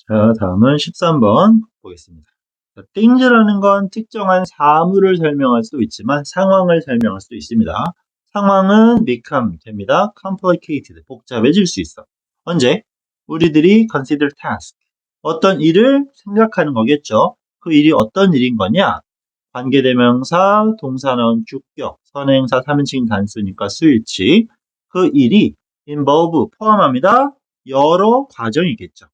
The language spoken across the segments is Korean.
자, 다음은 13번 보겠습니다. 자, things라는 건 특정한 사물을 설명할 수도 있지만 상황을 설명할 수도 있습니다. 상황은 become 됩니다. complicated, 복잡해질 수 있어. 언제? 우리들이 consider task, 어떤 일을 생각하는 거겠죠. 그 일이 어떤 일인 거냐? 관계대명사, 동사 나온 주격, 선행사 3인칭 단수니까 수일치. 그 일이 involve, 포함합니다. 여러 과정이겠죠.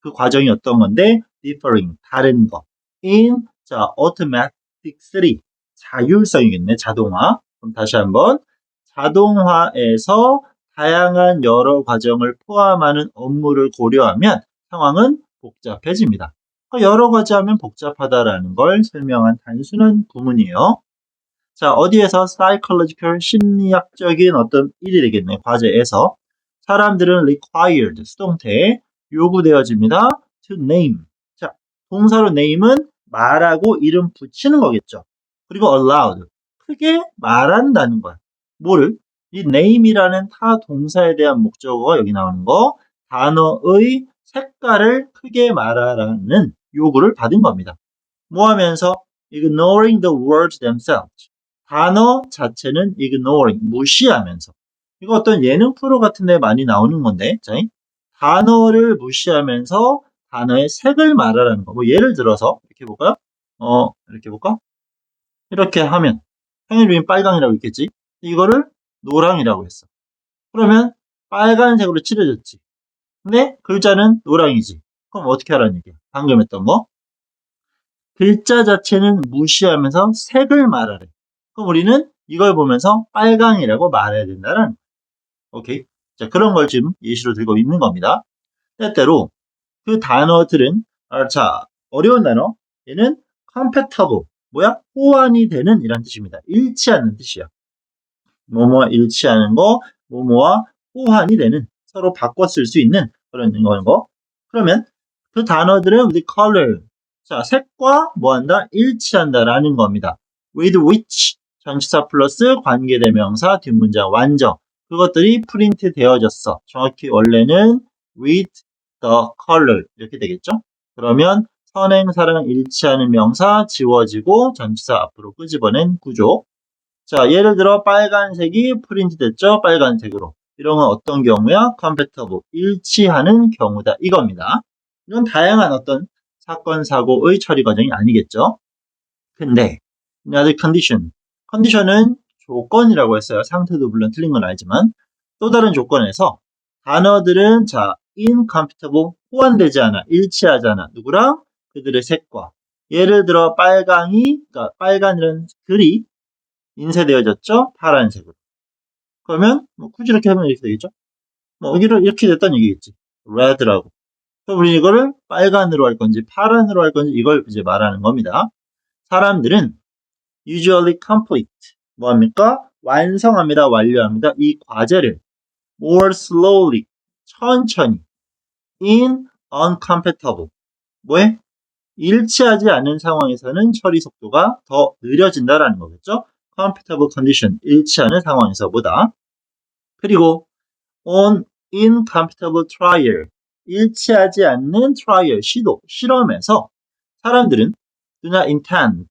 그 과정이 어떤 건데? differing, 다른 거. in, 자, automatically, 자율성이겠네, 자동화. 그럼 다시 한번. 자동화에서 다양한 여러 과정을 포함하는 업무를 고려하면 상황은 복잡해집니다. 여러 가지 하면 복잡하다라는 걸 설명한 단순한 구문이에요. 자, 어디에서 psychological, 심리학적인 어떤 일이 되겠네, 과제에서. 사람들은 required, 수동태, 요구되어집니다. to name. 자, 동사로 name은 말하고 이름 붙이는 거겠죠. 그리고 allowed, 크게 말한다는 거야. 뭐를? 이 name이라는 타 동사에 대한 목적어가 여기 나오는 거, 단어의 색깔을 크게 말하라는 요구를 받은 겁니다. 뭐 하면서? ignoring the words themselves. 단어 자체는 ignoring, 무시하면서. 이거 어떤 예능 프로 같은 데 많이 나오는 건데, 자, 단어를 무시하면서 단어의 색을 말하라는 거. 뭐 예를 들어서 이렇게 볼까요? 이렇게 볼까? 이렇게 하면 평일주인 빨강이라고 있겠지? 이거를 노랑이라고 했어. 그러면 빨간색으로 칠해졌지. 근데 글자는 노랑이지. 그럼 어떻게 하라는 얘기야? 방금 했던 거. 글자 자체는 무시하면서 색을 말하래. 그럼 우리는 이걸 보면서 빨강이라고 말해야 된다는 거예요. 오케이? 자, 그런 걸 지금 예시로 들고 있는 겁니다. 때때로 그 단어들은, 자, 어려운 단어. 얘는 compatible. 뭐야? 호환이 되는 이란 뜻입니다. 일치하는 뜻이야. 뭐뭐와 일치하는 거, 뭐뭐와 호환이 되는, 서로 바꿔 쓸 수 있는 그런 거. 그러면 그 단어들은 with color. 자, 색과 뭐 한다? 일치한다라는 겁니다. with which, 전치사 플러스 관계대명사 뒷문장 완전. 그것들이 프린트 되어졌어. 정확히 원래는 with the color 이렇게 되겠죠? 그러면 선행사랑 일치하는 명사 지워지고 전치사 앞으로 끄집어낸 구조. 자, 예를 들어 빨간색이 프린트 됐죠? 빨간색으로. 이런 건 어떤 경우야? compatible, 일치하는 경우다. 이겁니다. 이건 다양한 어떤 사건, 사고의 처리 과정이 아니겠죠? 근데 another condition. 컨디션은 조건이라고 했어요. 상태도 물론 틀린 건 알지만 또 다른 조건에서 단어들은 자, incompatible, 호환되지 않아, 일치하지 않아. 누구랑? 그들의 색과. 예를 들어 빨강이, 그러니까 빨간이라는 글이 인쇄되어졌죠? 파란색으로. 그러면 뭐 굳이 이렇게 하면 이렇게 되겠죠? 뭐 이렇게 됐다는 얘기겠지. red라고. 그럼 우리 이거를 빨간으로 할 건지 파란으로 할 건지 이걸 이제 말하는 겁니다. 사람들은 usually complete. 뭐합니까? 완성합니다. 완료합니다. 이 과제를 more slowly. 천천히. in uncompatible. 뭐해? 일치하지 않은 상황에서는 처리 속도가 더 느려진다라는 거겠죠? compatible condition. 일치하는 상황에서보다. 그리고 on incompatible trial. 일치하지 않는 trial, 시도, 실험에서 사람들은 do not intend,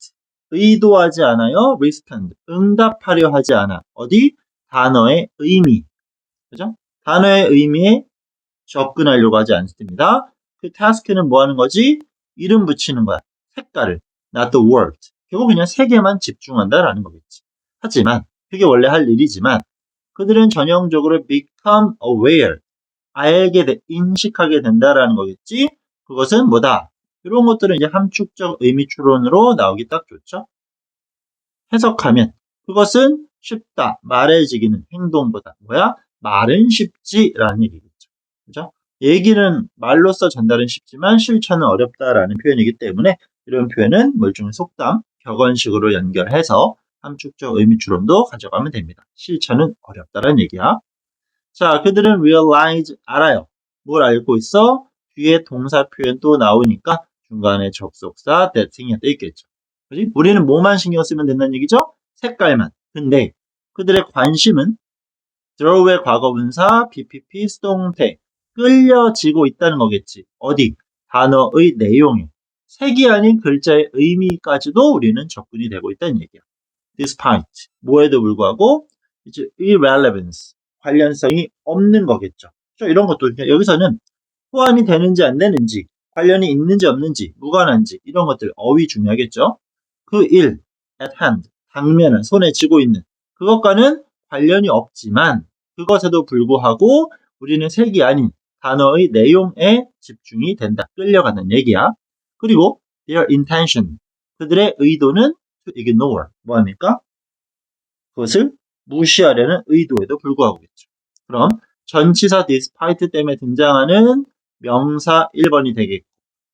의도하지 않아요. respond, 응답하려 하지 않아. 어디? 단어의 의미. 그죠? 단어의 의미에 접근하려고 하지 않습니다. 그 task는 뭐 하는 거지? 이름 붙이는 거야. 색깔을. not the word. 결국 그냥 색에만 집중한다라는 거겠지. 하지만 그게 원래 할 일이지만 그들은 전형적으로 become aware. 인식하게 된다라는 거겠지. 그것은 뭐다? 이런 것들은 이제 함축적 의미 추론으로 나오기 딱 좋죠. 해석하면 그것은 쉽다. 말해지기는 행동보다 뭐야? 말은 쉽지라는 얘기겠죠. 그죠? 얘기는 말로써 전달은 쉽지만 실천은 어렵다라는 표현이기 때문에 이런 표현은 일종의 속담, 격언식으로 연결해서 함축적 의미 추론도 가져가면 됩니다. 실천은 어렵다라는 얘기야. 자, 그들은 realize, 알아요. 뭘 알고 있어? 뒤에 동사 표현 또 나오니까 중간에 접속사, that 생략 돼 있겠죠. 그지? 우리는 뭐만 신경 쓰면 된다는 얘기죠? 색깔만. 근데 그들의 관심은 draw의 과거분사, BPP, 수동태, 끌려지고 있다는 거겠지. 어디? 단어의 내용에 색이 아닌 글자의 의미까지도 우리는 접근이 되고 있다는 얘기야. despite, 뭐에도 불구하고 이제 irrelevance, 관련성이 없는 거겠죠. 이런 것도 여기서는 호환이 되는지 안 되는지, 관련이 있는지 없는지, 무관한지 이런 것들 어휘 중요하겠죠. 그 일, at hand, 당면은 손에 쥐고 있는 그것과는 관련이 없지만 그것에도 불구하고 우리는 색이 아닌 단어의 내용에 집중이 된다. 끌려가는 얘기야. 그리고 their intention, 그들의 의도는 to ignore, 뭐합니까? 그것을 무시하려는 의도에도 불구하고겠죠. 그럼 전치사 despite 때문에 등장하는 명사 1번이 되겠고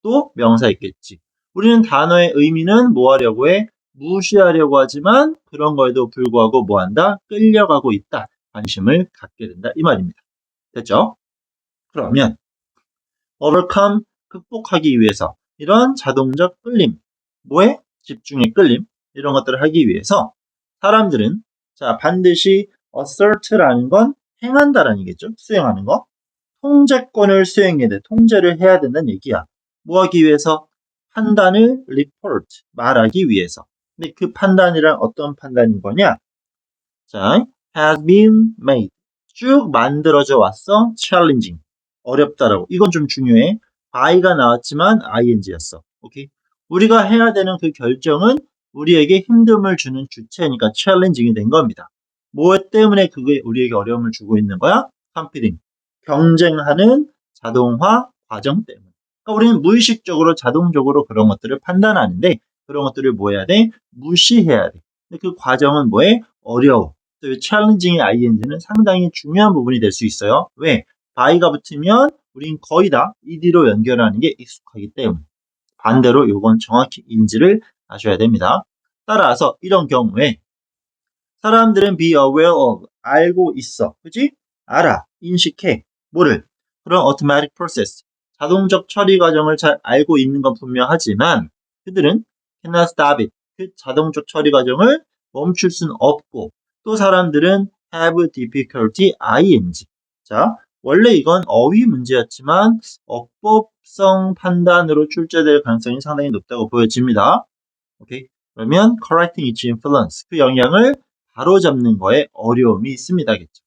또 명사 있겠지. 우리는 단어의 의미는 뭐 하려고 해? 무시하려고 하지만 그런 거에도 불구하고 뭐 한다? 끌려가고 있다. 관심을 갖게 된다. 이 말입니다. 됐죠? 그러면 overcome, 극복하기 위해서 이런 자동적 끌림, 뭐에? 집중의 끌림, 이런 것들을 하기 위해서 사람들은 자 반드시 assert라는 건 행한다라는 얘기죠. 수행하는 거. 통제권을 수행해야 돼. 통제를 해야 된다는 얘기야. 뭐 하기 위해서? 판단을 report, 말하기 위해서. 근데 그 판단이란 어떤 판단인 거냐? 자, has been made. 쭉 만들어져 왔어. challenging. 어렵다라고. 이건 좀 중요해. by가 나왔지만 ing였어. 오케이? 우리가 해야 되는 그 결정은 우리에게 힘듦을 주는 주체니까 challenging이 된 겁니다. 뭐 때문에 그게 우리에게 어려움을 주고 있는 거야? competing. 경쟁하는 자동화 과정 때문에. 그러니까 우리는 무의식적으로 자동적으로 그런 것들을 판단하는데 그런 것들을 뭐 해야 돼? 무시해야 돼. 근데 그 과정은 뭐해? 어려워. 또 challenging의 ing는 상당히 중요한 부분이 될 수 있어요. 왜? by가 붙으면 우린 거의 다 ed로 연결하는 게 익숙하기 때문에. 반대로 이건 정확히 인지를 하셔야 됩니다. 따라서 이런 경우에 사람들은 be aware of, 알고 있어. 그치? 알아, 인식해. 뭐를? 그런 automatic process, 자동적 처리 과정을 잘 알고 있는 건 분명하지만 그들은 cannot stop it, 그 자동적 처리 과정을 멈출 수는 없고 또 사람들은 have difficulty, ing. 자, 원래 이건 어휘 문제였지만 어법성 판단으로 출제될 가능성이 상당히 높다고 보여집니다. 오케이? 그러면 correcting its influence, 그 영향을 바로잡는 거에 어려움이 있습니다겠죠.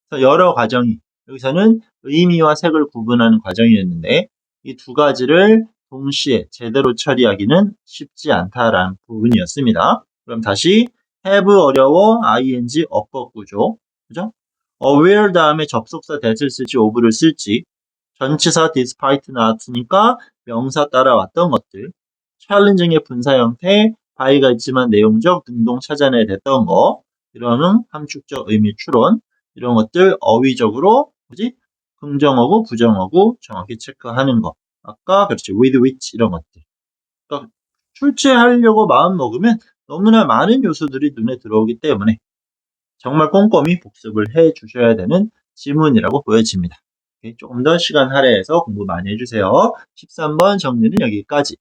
그래서 여러 과정이 여기서는 의미와 색을 구분하는 과정이었는데 이 두 가지를 동시에 제대로 처리하기는 쉽지 않다라는 부분이었습니다. 그럼 다시 have 어려워, ing 어법 구조, 그죠? aware 다음에 접속사 that을 쓸지 of를 쓸지, 전치사 despite 나왔으니까 명사 따라왔던 것들, challenging의 분사 형태, by가 있지만 내용적 능동 찾아내야 됐던 거, 이런 함축적 의미 추론, 이런 것들 어휘적으로 뭐지? 긍정어구, 부정어구 정확히 체크하는 거. 아까 그렇지 with which 이런 것들. 그러니까 출제하려고 마음 먹으면 너무나 많은 요소들이 눈에 들어오기 때문에 정말 꼼꼼히 복습을 해 주셔야 되는 지문이라고 보여집니다. 조금 더 시간 할애해서 공부 많이 해주세요. 13번 정리는 여기까지.